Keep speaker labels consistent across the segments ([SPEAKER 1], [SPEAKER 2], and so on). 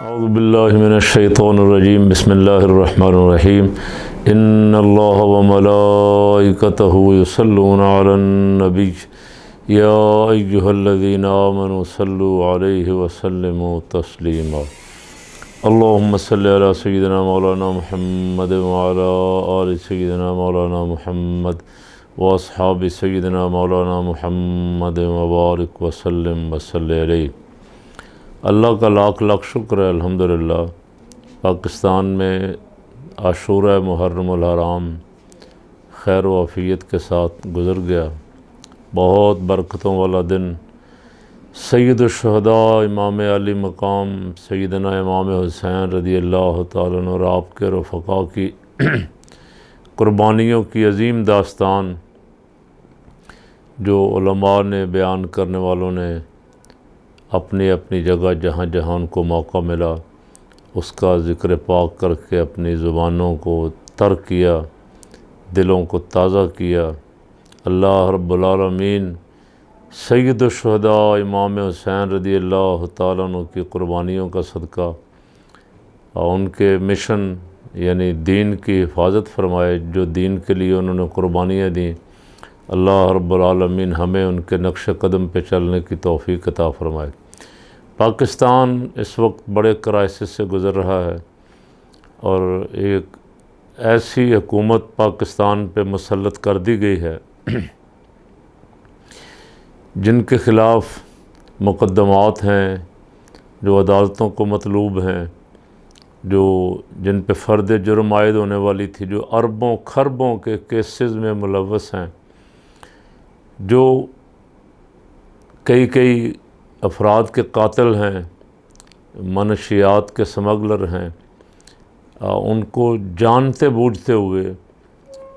[SPEAKER 1] اعوذ باللہ من الشیطان الرجیم بسم اللہ الرحمن الرحیم ان اللہ وملائکتہ یصلون علی النبی یا ایہا الذین آمنوا صلوا علیہ وسلموا تسلیما اللہم صلی علی سیدنا مولانا محمد وعلی آل سیدنا مولانا محمد واصحاب سیدنا مولانا محمد وبارک وسلم وصلی علیہ۔ اللہ کا لاکھ لاکھ شکر ہے الحمدللہ، پاکستان میں عاشورہ محرم الحرام خیر و عافیت کے ساتھ گزر گیا۔ بہت برکتوں والا دن، سید الشہداء امام علی مقام سیدنا امام حسین رضی اللہ تعالیٰ عنہ اور آپ کے رفقا کی قربانیوں کی عظیم داستان جو علماء نے، بیان کرنے والوں نے اپنی اپنی جگہ جہاں جہاں ان کو موقع ملا اس کا ذکر پاک کر کے اپنی زبانوں کو تر کیا، دلوں کو تازہ کیا۔ اللہ رب العالمین سید الشہداء امام حسین رضی اللہ تعالیٰ عنہ کی قربانیوں کا صدقہ اور ان کے مشن یعنی دین کی حفاظت فرمائے، جو دین کے لیے انہوں نے قربانیاں دیں۔ اللہ رب العالمین ہمیں ان کے نقش قدم پہ چلنے کی توفیق عطا فرمائے۔ پاکستان اس وقت بڑے کرائسس سے گزر رہا ہے اور ایک ایسی حکومت پاکستان پہ مسلط کر دی گئی ہے جن کے خلاف مقدمات ہیں، جو عدالتوں کو مطلوب ہیں، جن پہ فرد جرم عائد ہونے والی تھی، جو اربوں خربوں کے کیسز میں ملوث ہیں، جو کئی افراد کے قاتل ہیں، منشیات کے سمگلر ہیں، ان کو جانتے بوجھتے ہوئے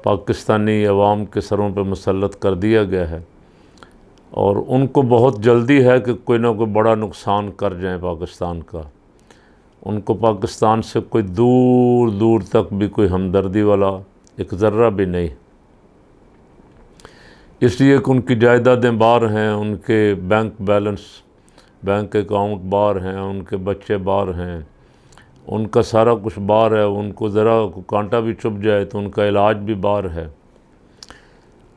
[SPEAKER 1] پاکستانی عوام کے سروں پہ مسلط کر دیا گیا ہے، اور ان کو بہت جلدی ہے کہ کوئی نہ کوئی بڑا نقصان کر جائیں پاکستان کا۔ ان کو پاکستان سے کوئی دور دور تک بھی کوئی ہمدردی والا ایک ذرہ بھی نہیں، اس لیے کہ ان کی جائیدادیں باہر ہیں، ان کے بینک اکاؤنٹ باہر ہیں، ان کے بچے باہر ہیں، ان کا سارا کچھ باہر ہے۔ ان کو ذرا کانٹا بھی چبھ جائے تو ان کا علاج بھی باہر ہے،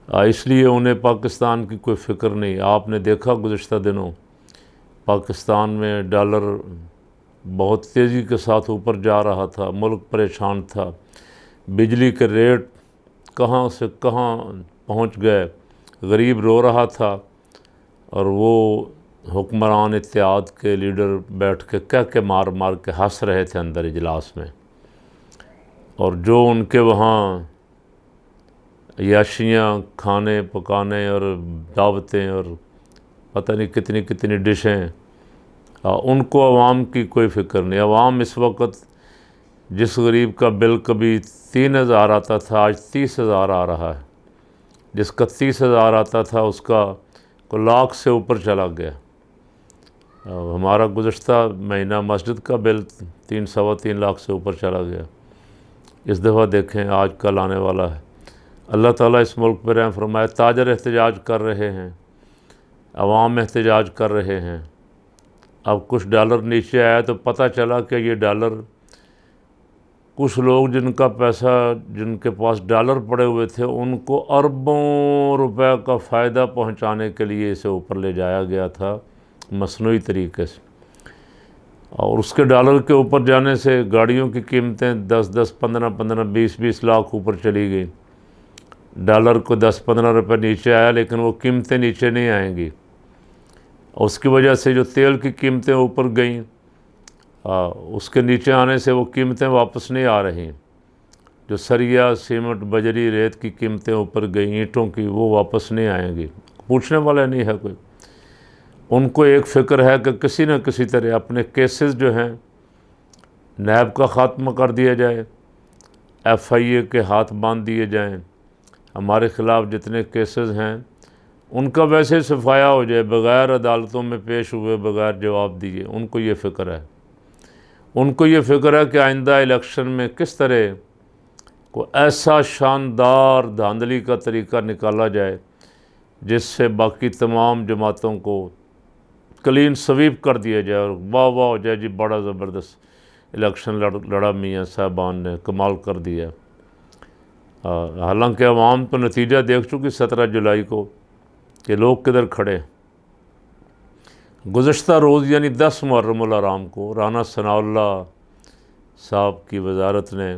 [SPEAKER 1] اس لیے انہیں پاکستان کی کوئی فکر نہیں۔ آپ نے دیکھا گزشتہ دنوں پاکستان میں ڈالر بہت تیزی کے ساتھ اوپر جا رہا تھا، ملک پریشان تھا، بجلی کے ریٹ کہاں سے کہاں پہنچ گئے، غریب رو رہا تھا، اور وہ حکمران اتحاد کے لیڈر بیٹھ کے کہہ مار مار کے ہنس رہے تھے اندر اجلاس میں، اور جو ان کے وہاں عیاشیاں، کھانے پکانے اور دعوتیں اور پتہ نہیں کتنی کتنی ڈشیں، ان کو عوام کی کوئی فکر نہیں۔ عوام اس وقت جس غریب کا بل کبھی 3,000 آتا تھا آج 30,000 آ رہا ہے، جس کا 30,000 آتا تھا اس کا کوئی لاکھ سے اوپر چلا گیا۔ ہمارا گزشتہ مہینہ مسجد کا بل 3 لاکھ سے اوپر چلا گیا۔ اس دفعہ دیکھیں آج کل آنے والا ہے۔ اللہ تعالیٰ اس ملک پہ رحم فرمائے۔ تاجر احتجاج کر رہے ہیں، عوام احتجاج کر رہے ہیں۔ اب کچھ ڈالر نیچے آیا تو پتہ چلا کہ یہ ڈالر کچھ لوگ جن کا پیسہ، جن کے پاس ڈالر پڑے ہوئے تھے، ان کو اربوں روپے کا فائدہ پہنچانے کے لیے اسے اوپر لے جایا گیا تھا مصنوعی طریقے سے، اور اس کے ڈالر کے اوپر جانے سے گاڑیوں کی قیمتیں 10 15 20 لاکھ اوپر چلی گئی۔ ڈالر کو 10 15 روپے نیچے آیا، لیکن وہ قیمتیں نیچے نہیں آئیں گی، اس کی وجہ سے جو تیل کی قیمتیں اوپر گئیں، اس کے نیچے آنے سے وہ قیمتیں واپس نہیں آ رہی۔ جو سریا، سیمنٹ، بجری، ریت کی قیمتیں اوپر گئیں، اینٹوں کی، وہ واپس نہیں آئیں گی۔ پوچھنے والا نہیں ہے کوئی۔ ان کو ایک فکر ہے کہ کسی نہ کسی طرح اپنے کیسز جو ہیں نیب کا خاتمہ کر دیا جائے، FIA کے ہاتھ باندھ دیے جائیں، ہمارے خلاف جتنے کیسز ہیں ان کا ویسے صفایا ہو جائے، بغیر عدالتوں میں پیش ہوئے، بغیر جواب دیے۔ ان کو یہ فکر ہے، ان کو یہ فکر ہے کہ آئندہ الیکشن میں کس طرح کو ایسا شاندار دھاندلی کا طریقہ نکالا جائے جس سے باقی تمام جماعتوں کو کلین سویپ کر دیا جائے اور واہ واہ ہو جائے جی بڑا زبردست الیکشن لڑا میاں صاحبان نے، کمال کر دیا۔ حالانکہ عوام تو نتیجہ دیکھ چکی 17 جولائی کو کہ لوگ کدھر کھڑے۔ گزشتہ روز یعنی 10 محرم الحرام کو رانا ثناء اللہ صاحب کی وزارت نے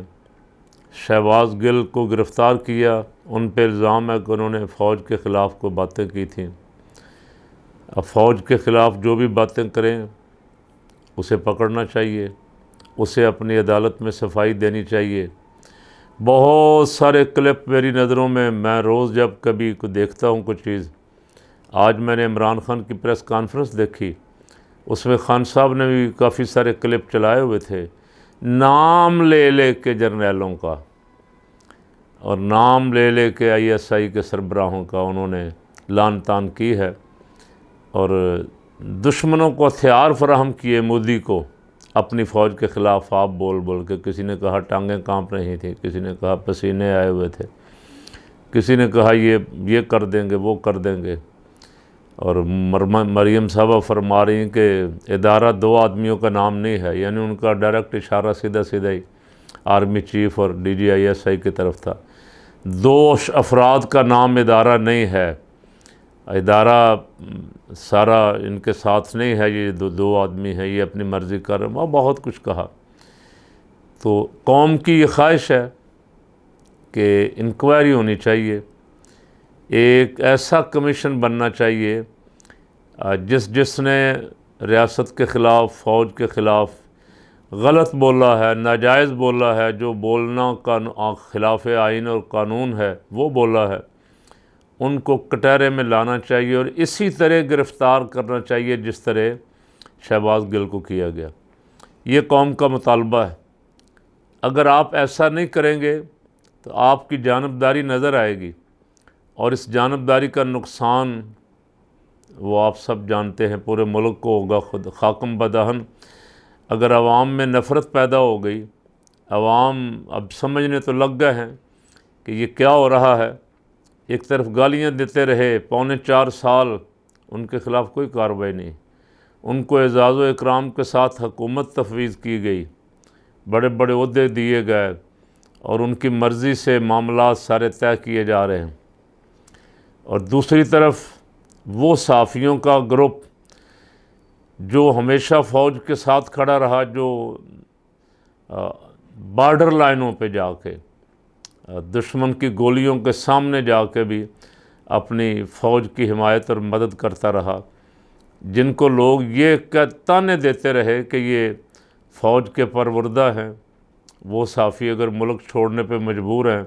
[SPEAKER 1] شہباز گل کو گرفتار کیا۔ ان پہ الزام ہے کہ انہوں نے فوج کے خلاف کوئی باتیں کی تھیں۔ اب فوج کے خلاف جو بھی باتیں کریں اسے پکڑنا چاہیے، اسے اپنی عدالت میں صفائی دینی چاہیے۔ بہت سارے کلپ میری نظروں میں روز جب کبھی کو دیکھتا ہوں کوئی چیز، آج میں نے عمران خان کی پریس کانفرنس دیکھی، اس میں خان صاحب نے بھی کافی سارے کلپ چلائے ہوئے تھے، نام لے لے کے جرنیلوں کا اور نام لے لے کے آئی ایس آئی کے سربراہوں کا انہوں نے لان تان کی ہے، اور دشمنوں کو ہتھیار فراہم کیے مودی کو اپنی فوج کے خلاف آپ بول بول کے۔ کسی نے کہا ٹانگیں کانپ رہی تھیں، کسی نے کہا پسینے آئے ہوئے تھے، کسی نے کہا یہ کر دیں گے وہ کر دیں گے، اور مریم صاحبہ فرما رہی ہیں کہ ادارہ 2 آدمیوں کا نام نہیں ہے، یعنی ان کا ڈائریکٹ اشارہ سیدھا ہی آرمی چیف اور D G I S I کی طرف تھا۔ 2 افراد کا نام ادارہ نہیں ہے، ادارہ سارا ان کے ساتھ نہیں ہے، یہ 2 آدمی ہیں، یہ اپنی مرضی کر رہے ہیں، وہ بہت کچھ کہا۔ تو قوم کی یہ خواہش ہے کہ انکوائری ہونی چاہیے، ایک ایسا کمیشن بننا چاہیے جس نے ریاست کے خلاف، فوج کے خلاف غلط بولا ہے، ناجائز بولا ہے، جو بولنا خلاف آئین اور قانون ہے وہ بولا ہے، ان کو کٹہرے میں لانا چاہیے اور اسی طرح گرفتار کرنا چاہیے جس طرح شہباز گل کو کیا گیا۔ یہ قوم کا مطالبہ ہے۔ اگر آپ ایسا نہیں کریں گے تو آپ کی جانبداری نظر آئے گی، اور اس جانبداری کا نقصان وہ آپ سب جانتے ہیں، پورے ملک کو ہوگا، خود خاکم بدہن۔ اگر عوام میں نفرت پیدا ہو گئی، عوام اب سمجھنے تو لگ گئے ہیں کہ یہ کیا ہو رہا ہے، ایک طرف گالیاں دیتے رہے 4.25 سال، ان کے خلاف کوئی کارروائی نہیں، ان کو اعزاز و اکرام کے ساتھ حکومت تفویض کی گئی، بڑے بڑے عہدے دیے گئے، اور ان کی مرضی سے معاملات سارے طے کیے جا رہے ہیں۔ اور دوسری طرف وہ صحافیوں کا گروپ جو ہمیشہ فوج کے ساتھ کھڑا رہا، جو بارڈر لائنوں پہ جا کے دشمن کی گولیوں کے سامنے جا کے بھی اپنی فوج کی حمایت اور مدد کرتا رہا، جن کو لوگ یہ تانے دیتے رہے کہ یہ فوج کے پروردہ ہیں، وہ صحافی اگر ملک چھوڑنے پہ مجبور ہیں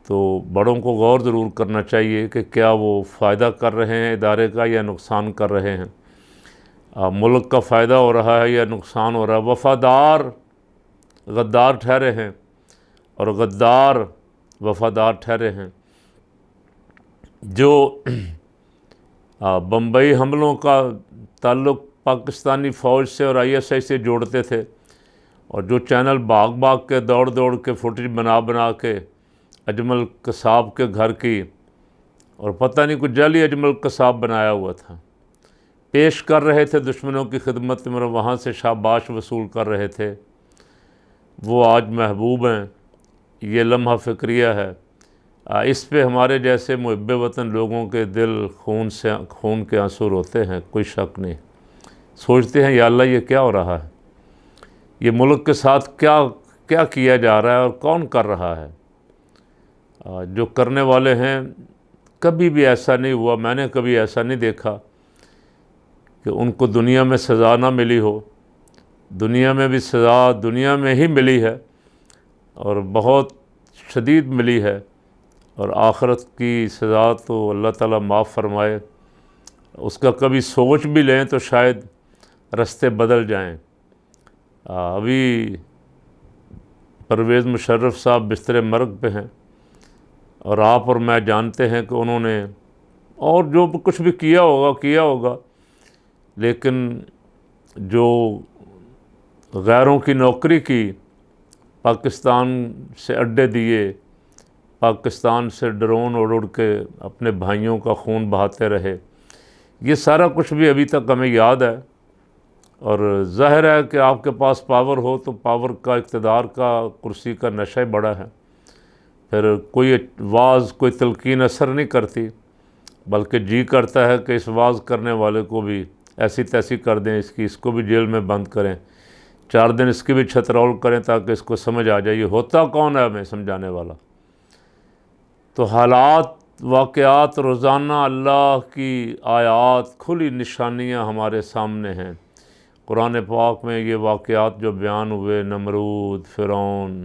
[SPEAKER 1] تو بڑوں کو غور ضرور کرنا چاہیے کہ کیا وہ فائدہ کر رہے ہیں ادارے کا یا نقصان کر رہے ہیں، ملک کا فائدہ ہو رہا ہے یا نقصان ہو رہا ہے۔ وفادار غدار ٹھہرے ہیں اور غدار وفادار ٹھہرے ہیں۔ جو بمبئی حملوں کا تعلق پاکستانی فوج سے اور آئی ایس آئی سے جوڑتے تھے، اور جو چینل بھاگ بھاگ کے دوڑ کے فوٹیج بنا کے اجمل قصاب کے گھر کی، اور پتہ نہیں کچھ جعلی اجمل قصاب بنایا ہوا تھا، پیش کر رہے تھے دشمنوں کی خدمت میں، وہاں سے شاباش وصول کر رہے تھے، وہ آج محبوب ہیں۔ یہ لمحہ فکریہ ہے، اس پہ ہمارے جیسے محب وطن لوگوں کے دل خون کے آنسو روتے ہیں، کوئی شک نہیں، سوچتے ہیں یا اللہ یہ کیا ہو رہا ہے، یہ ملک کے ساتھ کیا کیا جا رہا ہے اور کون کر رہا ہے۔ جو کرنے والے ہیں، کبھی بھی ایسا نہیں ہوا، میں نے کبھی ایسا نہیں دیکھا کہ ان کو دنیا میں سزا نہ ملی ہو۔ دنیا میں بھی سزا دنیا میں ہی ملی ہے، اور بہت شدید ملی ہے، اور آخرت کی سزا تو اللہ تعالیٰ معاف فرمائے، اس کا کبھی سوچ بھی لیں تو شاید رستے بدل جائیں۔ ابھی پرویز مشرف صاحب بستر مرگ پہ ہیں، اور آپ اور میں جانتے ہیں کہ انہوں نے اور جو کچھ بھی کیا ہوگا، لیکن جو غیروں کی نوکری کی، پاکستان سے اڈے دیے، پاکستان سے ڈرون اڑ کے اپنے بھائیوں کا خون بہاتے رہے، یہ سارا کچھ بھی ابھی تک ہمیں یاد ہے، اور ظاہر ہے کہ آپ کے پاس پاور ہو تو پاور کا، اقتدار کا، کرسی کا نشہ ہی بڑا ہے، پھر کوئی واعظ، کوئی تلقین اثر نہیں کرتی، بلکہ جی کرتا ہے کہ اس واعظ کرنے والے کو بھی ایسی تیسی کر دیں، اس کو بھی جیل میں بند کریں، 4 دن اس کی بھی چھترول کریں تاکہ اس کو سمجھ آ جائے یہ ہوتا کون ہے ہمیں سمجھانے والا۔ تو حالات، واقعات، روزانہ اللہ کی آیات، کھلی نشانیاں ہمارے سامنے ہیں۔ قرآن پاک میں یہ واقعات جو بیان ہوئے، نمرود، فرعون،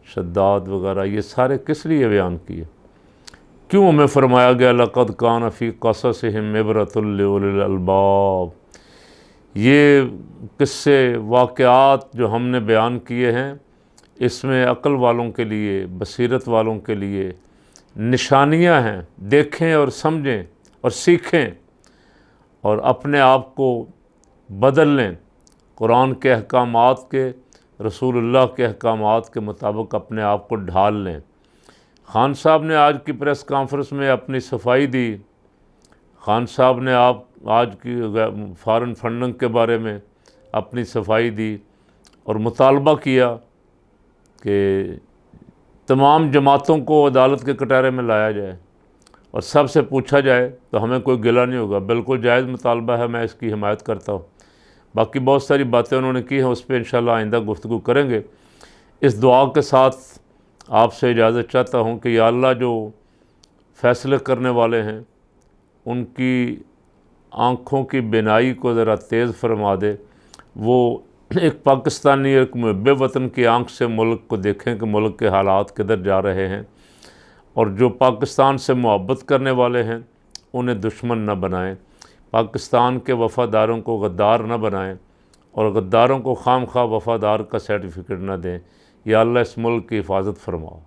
[SPEAKER 1] شداد وغیرہ، یہ سارے کس لیے بیان کیے؟ کیوں ہمیں فرمایا گیا لَقَدْ كَانَ فِي قَصَصِهِمْ عِبْرَةٌ لِأُولِي الْأَلْبَابِ؟ یہ قصے، واقعات جو ہم نے بیان کیے ہیں، اس میں عقل والوں کے لیے، بصیرت والوں کے لیے نشانیاں ہیں، دیکھیں اور سمجھیں اور سیکھیں اور اپنے آپ کو بدل لیں، قرآن کے احکامات کے، رسول اللہ کے احکامات کے مطابق اپنے آپ کو ڈھال لیں۔ خان صاحب نے آج کی پریس کانفرنس میں اپنی صفائی دی، خان صاحب نے آج کی فارن فنڈنگ کے بارے میں اپنی صفائی دی اور مطالبہ کیا کہ تمام جماعتوں کو عدالت کے کٹہرے میں لایا جائے اور سب سے پوچھا جائے تو ہمیں کوئی گلہ نہیں ہوگا۔ بالکل جائز مطالبہ ہے، میں اس کی حمایت کرتا ہوں۔ باقی بہت ساری باتیں انہوں نے کی ہیں، اس پہ انشاءاللہ آئندہ گفتگو کریں گے۔ اس دعا کے ساتھ آپ سے اجازت چاہتا ہوں کہ یا اللہ جو فیصلے کرنے والے ہیں ان کی آنکھوں کی بینائی کو ذرا تیز فرما دے، وہ ایک پاکستانی، ایک محب وطن کی آنکھ سے ملک کو دیکھیں کہ ملک کے حالات کدھر جا رہے ہیں، اور جو پاکستان سے محبت کرنے والے ہیں انہیں دشمن نہ بنائیں، پاکستان کے وفاداروں کو غدار نہ بنائیں اور غداروں کو خام خواہ وفادار کا سرٹیفکیٹ نہ دیں۔ یا اللہ اس ملک کی حفاظت فرماؤ۔